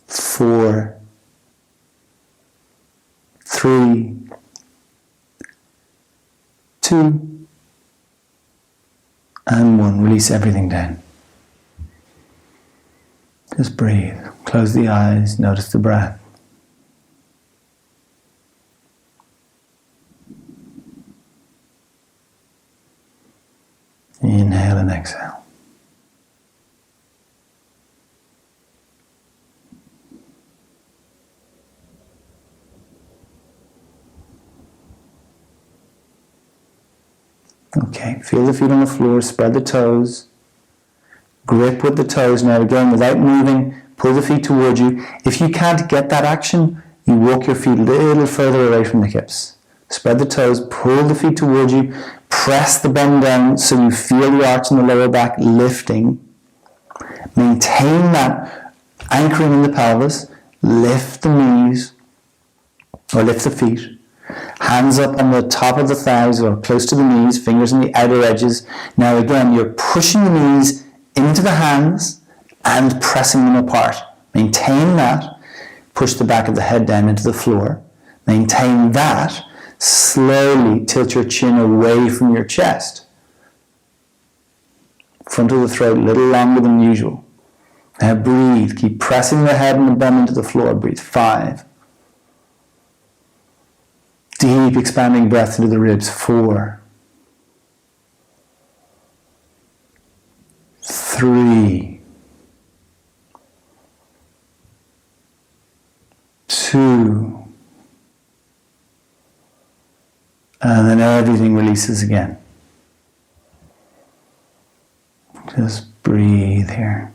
Speaker 1: 4, 3, 2, and 1. Release everything down. Just breathe. Close the eyes. Notice the breath. Inhale and exhale. Okay, feel the feet on the floor. Spread the toes. Grip with the toes. Now again, without moving, pull the feet towards you. If you can't get that action, you walk your feet a little further away from the hips. Spread the toes, pull the feet towards you, press the bum down so you feel the arch in the lower back lifting. Maintain that anchoring in the pelvis. Lift the knees, or lift the feet. Hands up on the top of the thighs or close to the knees, fingers on the outer edges. Now again, you're pushing the knees into the hands and pressing them apart. Maintain that. Push the back of the head down into the floor. Maintain that. Slowly tilt your chin away from your chest. Front of the throat a little longer than usual. Now breathe. Keep pressing the head and the bum into the floor. Breathe. 5. Deep expanding breath into the ribs. 4. 3. 2. And then everything releases again. Just breathe here.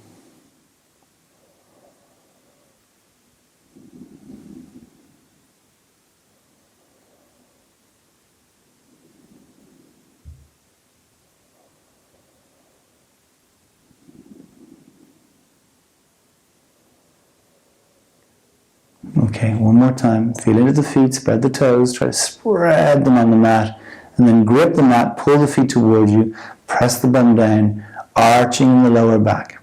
Speaker 1: Okay, one more time. Feel into the feet, spread the toes, try to spread them on the mat, and then grip the mat, pull the feet towards you, press the bum down, arching the lower back.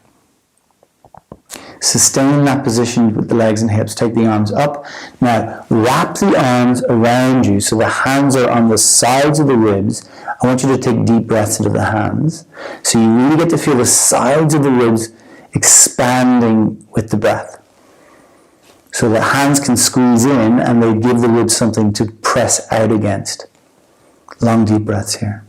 Speaker 1: Sustain that position with the legs and hips. Take the arms up. Now, wrap the arms around you so the hands are on the sides of the ribs. I want you to take deep breaths into the hands. So you really get to feel the sides of the ribs expanding with the breath. So the hands can squeeze in and they give the ribs something to press out against. Long, deep breaths here.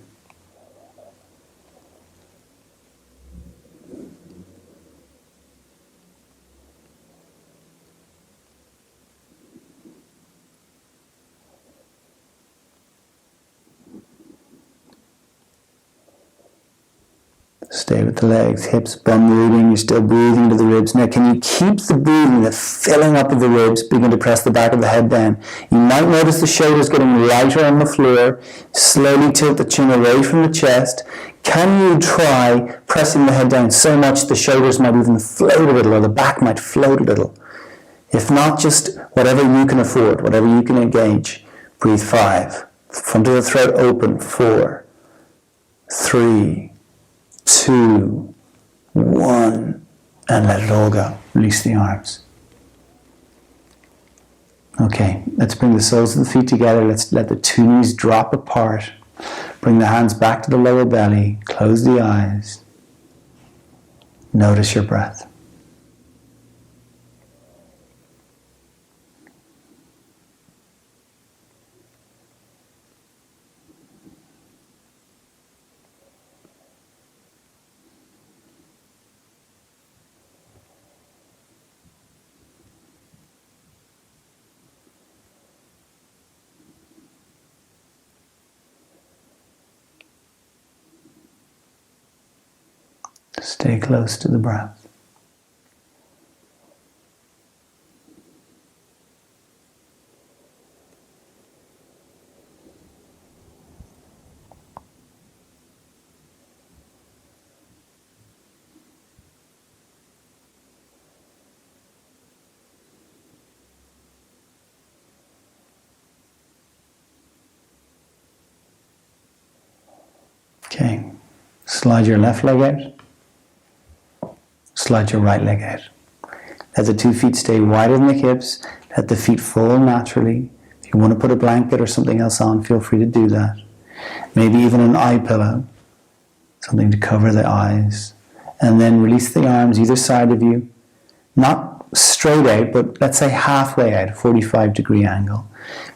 Speaker 1: Stay with the legs, hips, bum moving. You're still breathing into the ribs. Now, can you keep the breathing, the filling up of the ribs? Begin to press the back of the head down. You might notice the shoulders getting lighter on the floor. Slowly tilt the chin away from the chest. Can you try pressing the head down so much the shoulders might even float a little, or the back might float a little? If not, just whatever you can afford, whatever you can engage. Breathe. 5. Front of the throat open. 4. 3. 2, 1, and let it all go. Release the arms. Okay, let's bring the soles of the feet together. Let's let the 2 knees drop apart. Bring the hands back to the lower belly. Close the eyes. Notice your breath. Stay close to the breath. Okay, slide your left leg out. Slide your right leg out. Let the 2 feet stay wider than the hips. Let the feet fall naturally. If you want to put a blanket or something else on, feel free to do that. Maybe even an eye pillow, something to cover the eyes. And then release the arms either side of you. Not straight out, but let's say halfway out, 45-degree angle.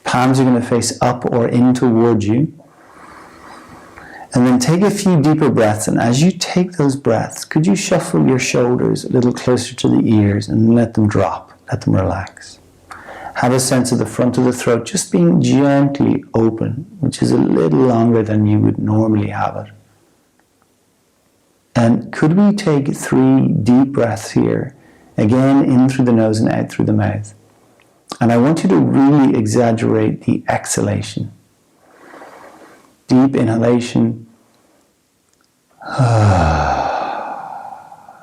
Speaker 1: Palms are going to face up or in towards you. And then take a few deeper breaths, and as you take those breaths, could you shuffle your shoulders a little closer to the ears and let them drop, let them relax. Have a sense of the front of the throat just being gently open, which is a little longer than you would normally have it. And could we take 3 deep breaths here, again in through the nose and out through the mouth. And I want you to really exaggerate the exhalation. Deep inhalation.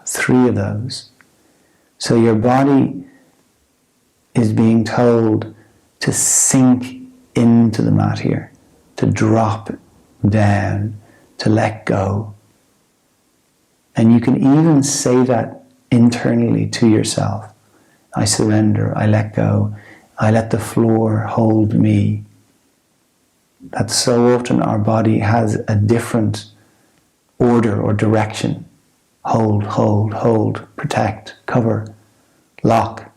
Speaker 1: 3 of those. So your body is being told to sink into the mat here, to drop down, to let go. And you can even say that internally to yourself. I surrender, I let go, I let the floor hold me. That so often our body has a different order or direction. Hold, hold, hold, protect, cover, lock.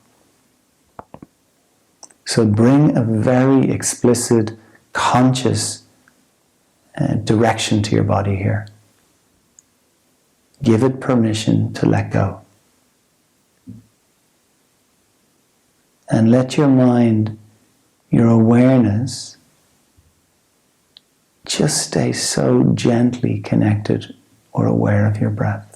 Speaker 1: So bring a very explicit, conscious direction to your body here. Give it permission to let go. And let your mind, your awareness, just stay so gently connected or aware of your breath.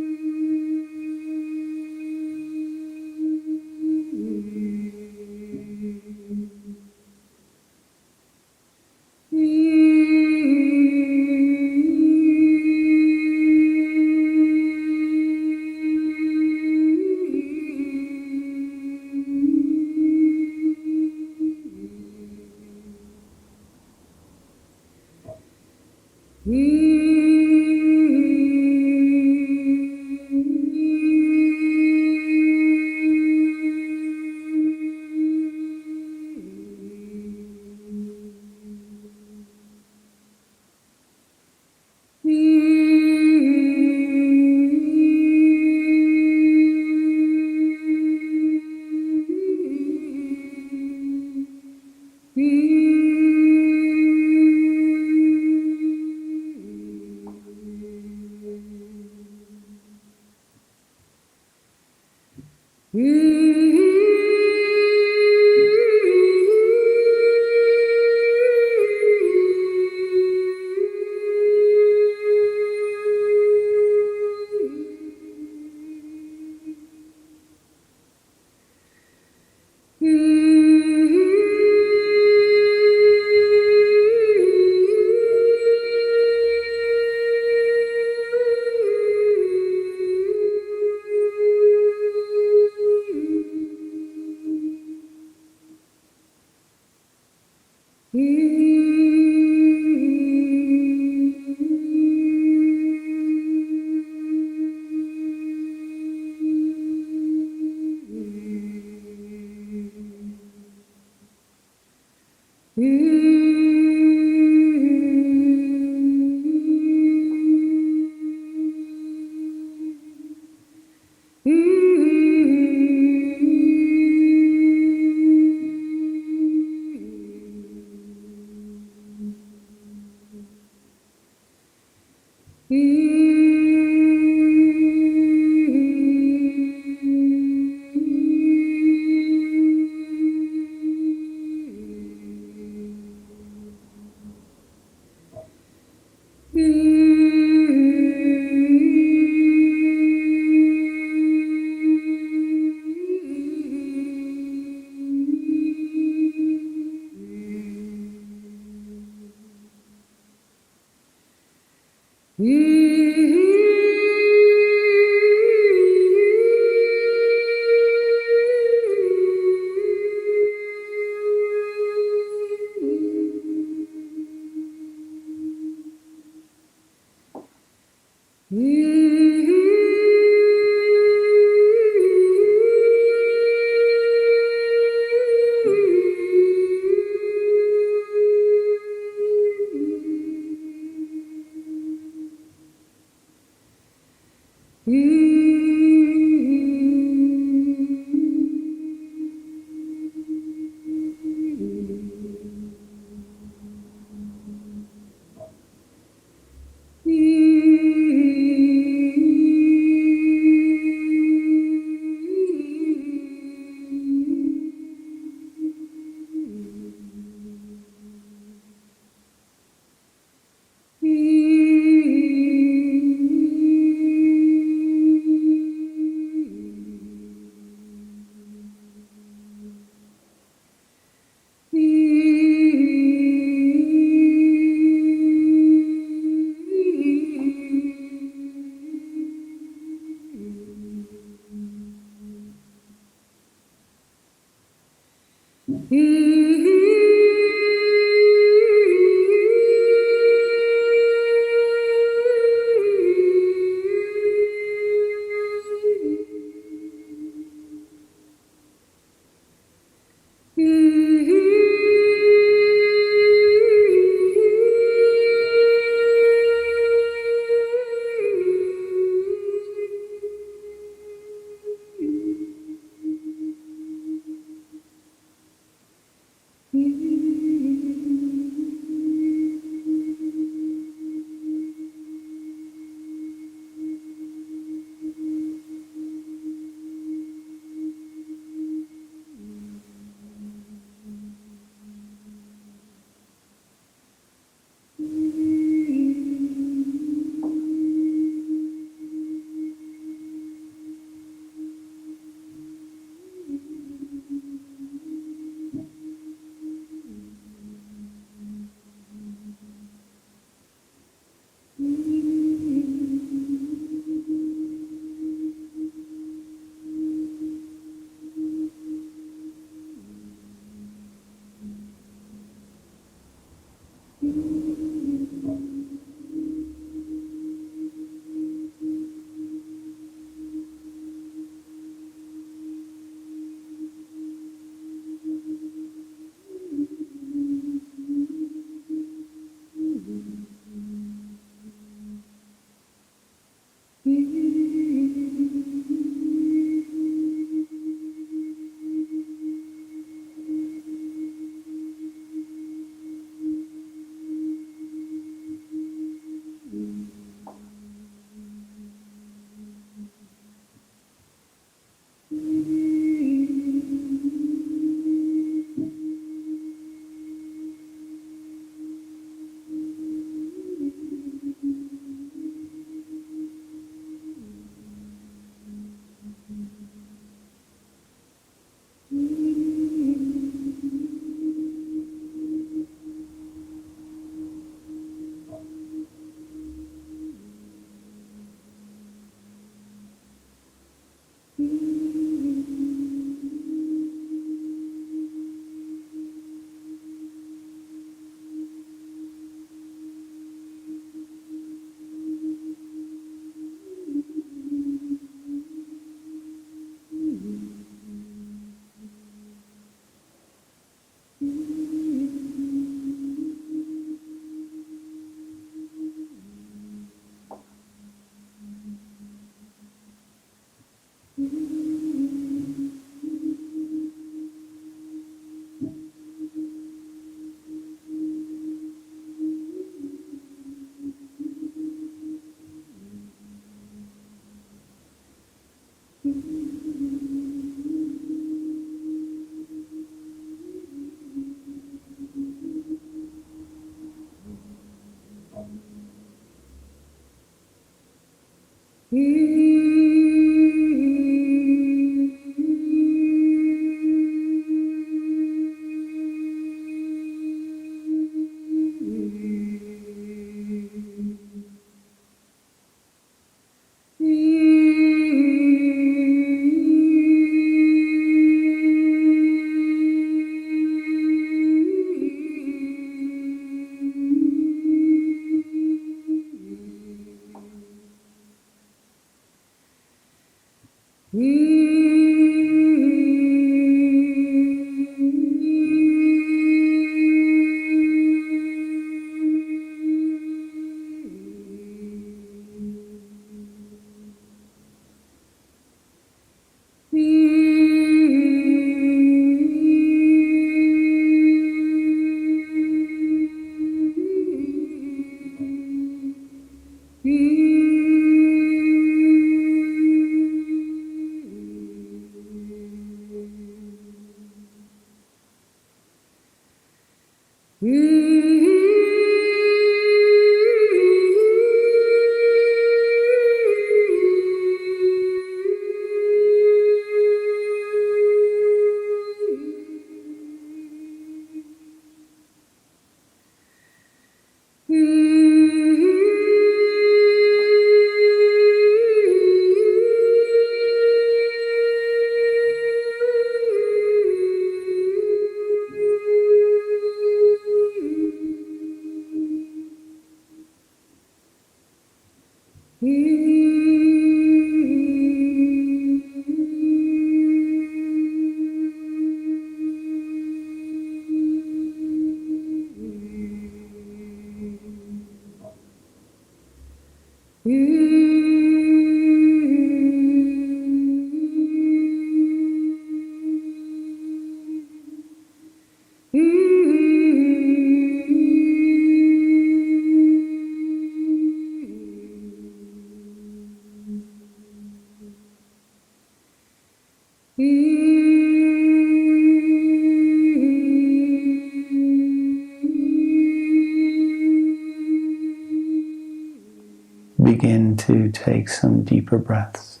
Speaker 1: Begin to take some deeper breaths.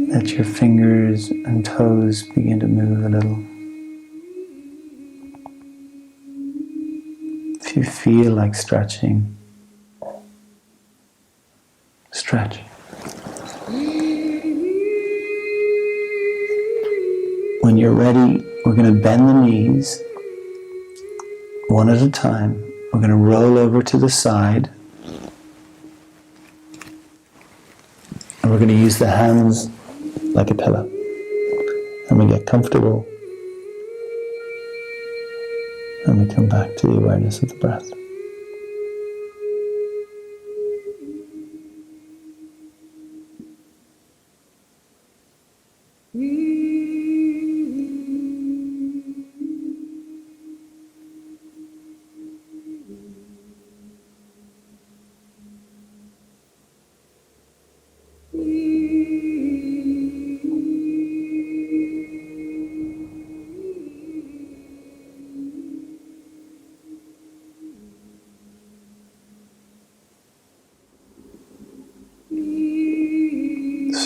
Speaker 1: Let your fingers and toes begin to move a little. If you feel like stretching, stretch. When you're ready, we're going to bend the knees one at a time. We're going to roll over to the side. And we're going to use the hands like a pillow. And we get comfortable. And we come back to the awareness of the breath.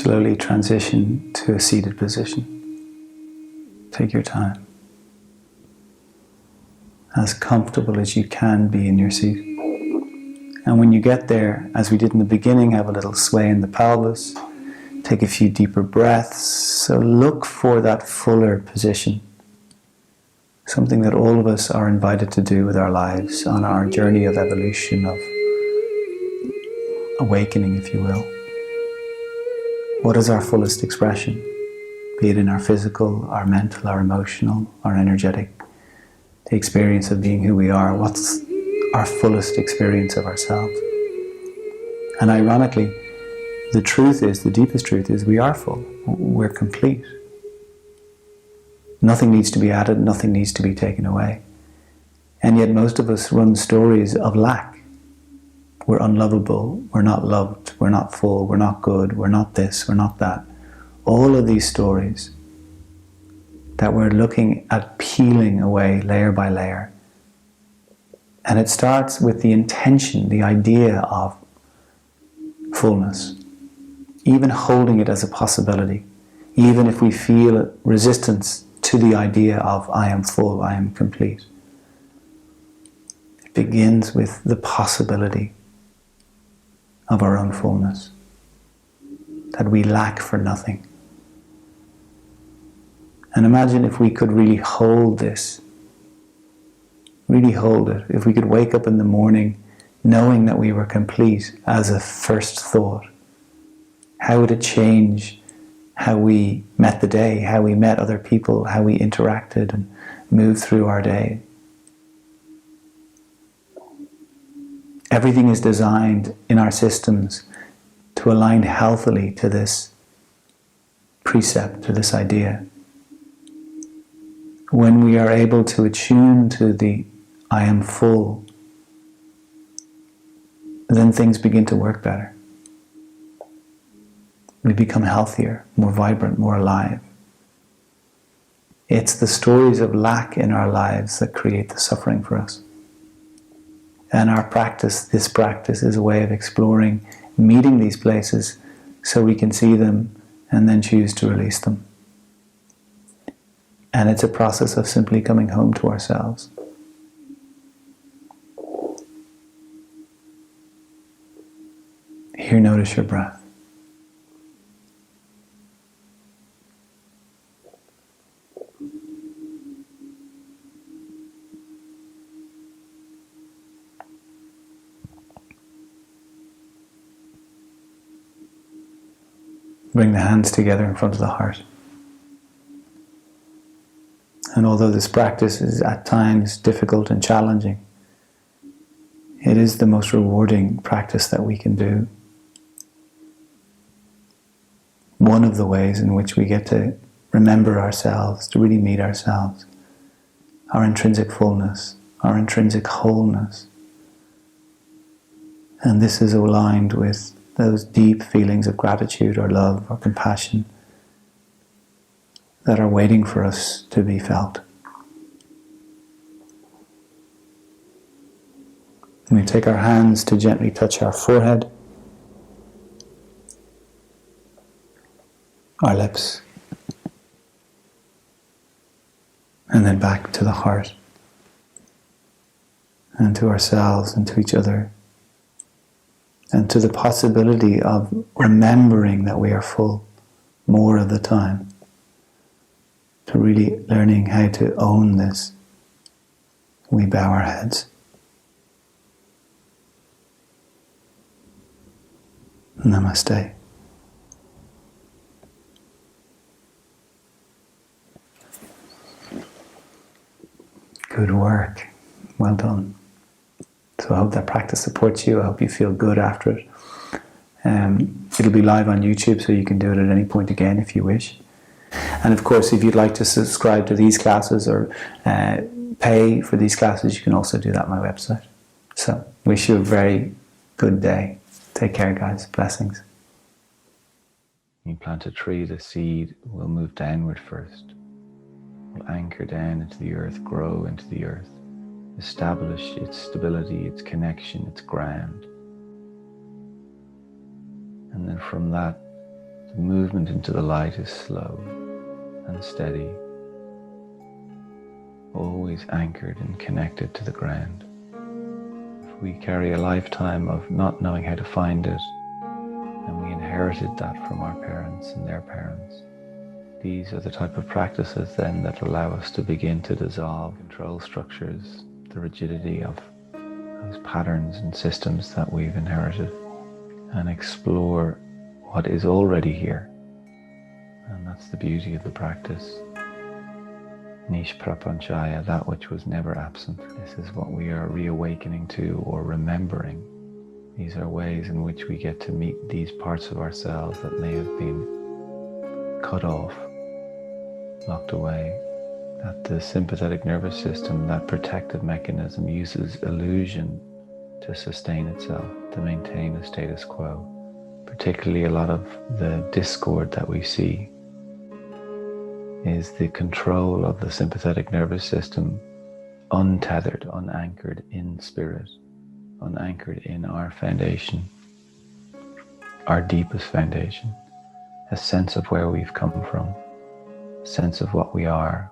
Speaker 1: slowly transition to a seated position. Take your time. As comfortable as you can be in your seat. And when you get there, as we did in the beginning, have a little sway in the pelvis. Take a few deeper breaths. So look for that fuller position. Something that all of us are invited to do with our lives on our journey of evolution, of awakening, if you will. What is our fullest expression? Be it in our physical, our mental, our emotional, our energetic, the experience of being who we are. What's our fullest experience of ourselves? And ironically, the truth is, the deepest truth is, we are full. We're complete. Nothing needs to be added, nothing needs to be taken away. And yet most of us run stories of lack. We're unlovable, we're not loved, we're not full, we're not good, we're not this, we're not that. All of these stories that we're looking at peeling away layer by layer. And it starts with the intention, the idea of fullness. Even holding it as a possibility. Even if we feel resistance to the idea of I am full, I am complete. It begins with the possibility of our own fullness. That we lack for nothing. And imagine if we could really hold this. Really hold it. If we could wake up in the morning knowing that we were complete as a first thought. How would it change how we met the day, how we met other people, how we interacted and moved through our day? Everything is designed in our systems to align healthily to this precept, to this idea. When we are able to attune to the I am full, then things begin to work better. We become healthier, more vibrant, more alive. It's the stories of lack in our lives that create the suffering for us. And our practice, this practice, is a way of exploring, meeting these places so we can see them and then choose to release them. And it's a process of simply coming home to ourselves. Here, notice your breath. Bring the hands together in front of the heart. And although this practice is at times difficult and challenging, it is the most rewarding practice that we can do. One of the ways in which we get to remember ourselves, to really meet ourselves, our intrinsic fullness, our intrinsic wholeness. And this is aligned with those deep feelings of gratitude or love or compassion that are waiting for us to be felt. And we take our hands to gently touch our forehead, our lips, and then back to the heart, and to ourselves and to each other, and to the possibility of remembering that we are full more of the time, to really learning how to own this. We bow our heads. Namaste. Good work. Well done. So I hope that practice supports you. I hope you feel good after it. It'll be live on YouTube, so you can do it at any point again if you wish. And of course, if you'd like to subscribe to these classes or pay for these classes, you can also do that on my website. So, wish you a very good day. Take care, guys. Blessings.
Speaker 2: You plant a tree, the seed will move downward first. Will anchor down into the earth, grow into the earth, establish its stability, its connection, its ground. And then from that The movement into the light is slow and steady, always anchored and connected to the ground. If we carry a lifetime of not knowing how to find it, and we inherited that from our parents and their parents, these are the type of practices then that allow us to begin to dissolve control structures, the rigidity of those patterns and systems that we've inherited, and explore what is already here. And that's the beauty of the practice. Nish prapanchaya, that which was never absent. This is what we are reawakening to or remembering. These are ways in which we get to meet these parts of ourselves that may have been cut off, locked away. That the sympathetic nervous system, that protective mechanism, uses illusion to sustain itself, to maintain a status quo. Particularly a lot of the discord that we see is the control of the sympathetic nervous system, untethered, unanchored in spirit, unanchored in our foundation, our deepest foundation, a sense of where we've come from, a sense of what we are,